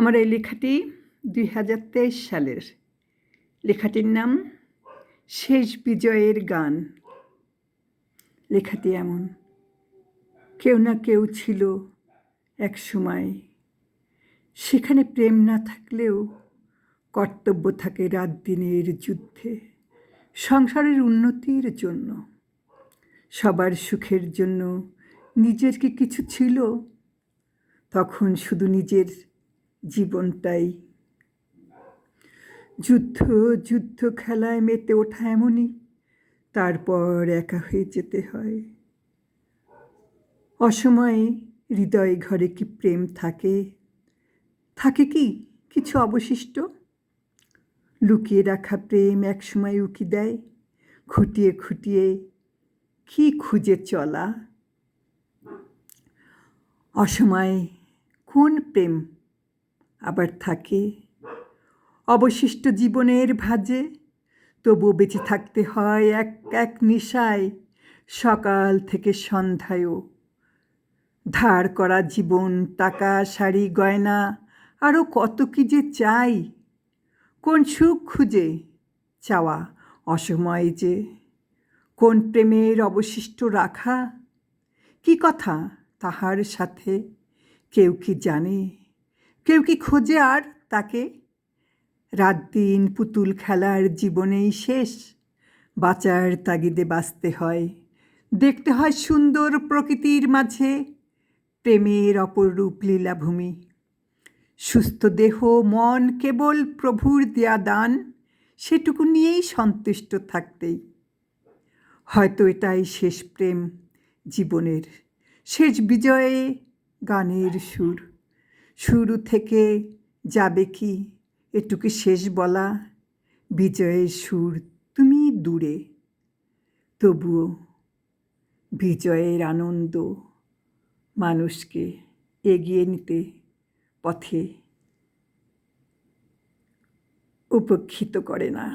আমার এই লেখাটি 2023 সালের। লেখাটির নাম শেষ বিজয়ের গান। লেখাটি এমন: কেউ না কেউ ছিল এক সময়, সেখানে প্রেম না থাকলেও কর্তব্য থাকে রাত দিনের যুদ্ধে, সংসারের উন্নতির জন্য, সবার সুখের জন্য। নিজের কি কিছু ছিল তখন? শুধু নিজের জীবনটাই। যুদ্ধ খেলায় মেতে ওঠা এমনই, তারপর একা হয়ে যেতে হয়। অসময়ে হৃদয় ঘরে কি প্রেম থাকে? থাকে কি কিছু অবশিষ্ট? লুকিয়ে রাখা প্রেম একসময় উকি দেয়, খুঁটিয়ে খুঁটিয়ে কি খুঁজে চলা। অসময়ে কোন প্রেম আবার থাকে? অবশিষ্ট জীবনের ভাজে তবু বেঁচে থাকতে হয় এক এক নেশায়, সকাল থেকে সন্ধ্যায়ও। ধার করা জীবন, টাকা, শাড়ি, গয়না, আরও কত কি যে চাই। কোন সুখ খুঁজে চাওয়া অসময়ে যে? কোন প্রেমের অবশিষ্ট রাখা? কি কথা তাহার সাথে? কেউ কি জানে? কেউ কি খোঁজে আর তাকে? রাত দিন পুতুল খেলার জীবনেই শেষ। বাঁচার তাগিদে বাঁচতে হয়, দেখতে হয় সুন্দর প্রকৃতির মাঝে প্রেমের অপরূপ লীলাভূমি। সুস্থ দেহ মন কেবল প্রভুর দেয়া দান, সেটুকু নিয়েই সন্তুষ্ট থাকতেই। হয়তো এটাই শেষ প্রেম জীবনের, শেষ বিজয়ে গানের সুর। শুরু থেকে যাবে কি এটুকু শেষ বলা? বিজয়ের সুর তুমি দূরে, তবুও বিজয়ের আনন্দ মানুষকে এগিয়ে নিতে পথে উপেক্ষিত করে না।